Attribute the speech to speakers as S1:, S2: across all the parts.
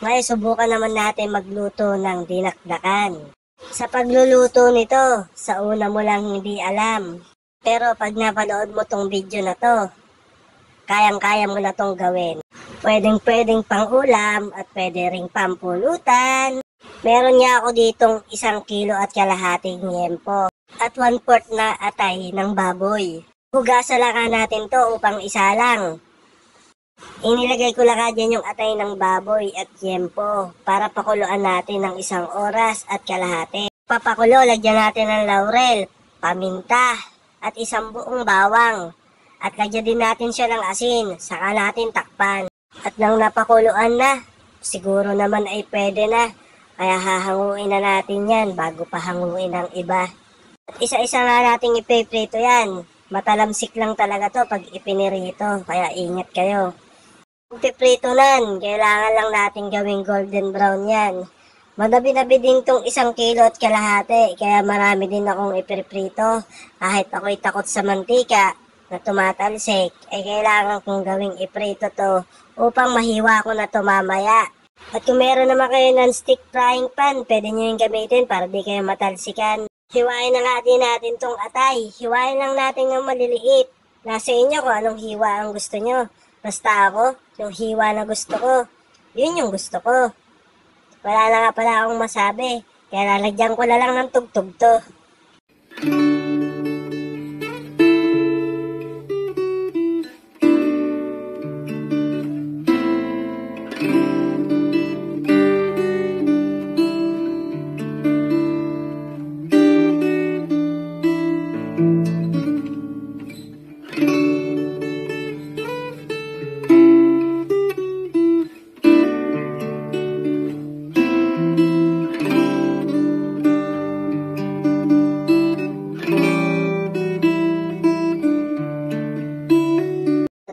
S1: Ngayon, subukan naman natin magluto ng dinakdakan. Sa pagluluto nito, sa una mo lang hindi alam. Pero pag napanood mo tong video na to, kayang-kaya mo na tong gawin. Pwedeng pang ulam at pwede ring pampulutan. Meron niya ako ditong 1,5 kg yempo at 1/4 na atay ng baboy. Hugasan lang natin to upang isa lang. Inilagay ko lang dyan yung atay ng baboy at yempo para pakuluan natin ng 1 oras at kalahati. Papakulo, lagyan natin ng laurel, paminta at 1 buong bawang. At lagyan din natin siya ng asin, saka natin takpan. At nang napakuluan na, siguro naman ay pwede na. Kaya hahanguin na natin yan bago pa hanguin ang iba. At isa-isa nga natin ipiprito yan. Matalamsik lang talaga to pag ipinirito, kaya ingat kayo. Kung piprito nan, kailangan lang natin gawing golden brown yan. Madabi-dabi din tong 1,5 kg, kaya marami din akong ipiprito. Kahit ako'y takot sa mantika na tumatalsik, ay kailangan kong gawing iprito to upang mahiwa ko na to mamaya. At kung meron naman kayo non-stick frying pan, pwede nyo yung gamitin para di kayo matalsikan. Hiwain na natin tong atay. Hiwain lang natin ng maliliit. Nasa inyo kung anong hiwa ang gusto nyo. Basta ako, yung hiwa na gusto ko, yun yung gusto ko. Wala na nga pala akong masabi, kaya lalagyan ko na lang ng tugtog to.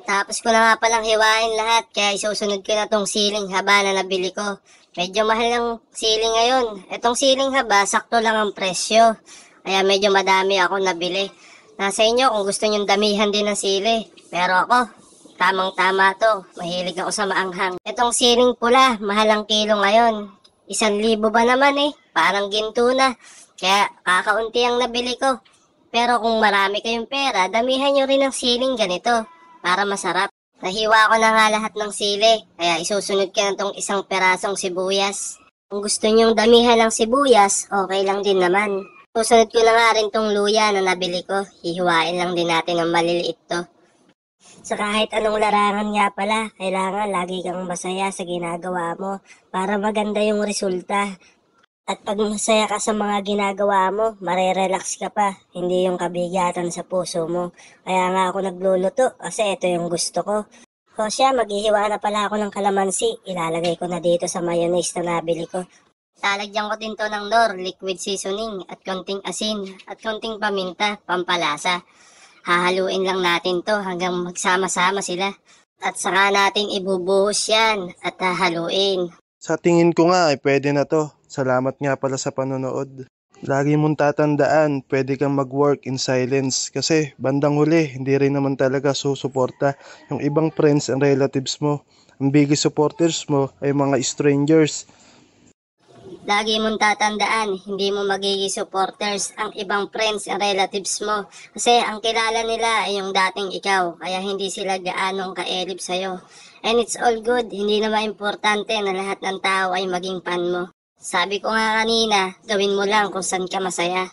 S1: Tapos ko na nga palang hiwain lahat, kaya isusunod ko na tong siling haba na nabili ko. Medyo mahal ang siling ngayon. Itong siling haba, sakto lang ang presyo. Kaya medyo madami ako nabili. Nasa inyo kung gusto nyong damihan din ng sili. Pero ako, tamang-tama to. Mahilig ako sa maanghang. Itong siling pula, mahal ang kilo ngayon. 1,000 ba naman eh. Parang ginto na. Kaya kakaunti ang nabili ko. Pero kung marami kayong pera, damihan nyo rin ng siling ganito. Para masarap. Nahiwa ko na nga lahat ng sili, kaya isusunod ko na tong 1 perasong sibuyas. Kung gusto nyong damihan ng sibuyas, okay lang din naman. Susunod ko na nga rin tong luya na nabili ko, hihiwain lang din natin ng maliliit to. Sa kahit anong larangan nga pala, kailangan lagi kang masaya sa ginagawa mo para maganda yung resulta. At pag masaya ka sa mga ginagawa mo, marerelax ka pa, hindi yung kabigatan sa puso mo. Kaya nga ako nagluluto kasi ito yung gusto ko. O siya, maghihiwa na pala ako ng kalamansi. Ilalagay ko na dito sa mayonnaise na nabili ko. Lalagyan ko din to ng Knorr liquid seasoning at konting asin at konting paminta, pampalasa. Hahaluin lang natin to hanggang magsama-sama sila. At saka natin ibubuhos yan at hahaluin.
S2: Sa tingin ko nga ay pwede na to. Salamat nga pala sa panonood. Lagi mong tatandaan, pwede kang mag-work in silence kasi bandang huli, hindi rin naman talaga susuporta yung ibang friends and relatives mo. Ang biggest supporters mo ay mga strangers.
S1: Lagi mong tatandaan, hindi mo magiging supporters ang ibang friends and relatives mo. Kasi ang kilala nila ay yung dating ikaw, kaya hindi sila gaanong kaelip sa'yo. And it's all good, hindi naman importante na lahat ng tao ay maging fan mo. Sabi ko nga kanina, gawin mo lang kung saan ka masaya.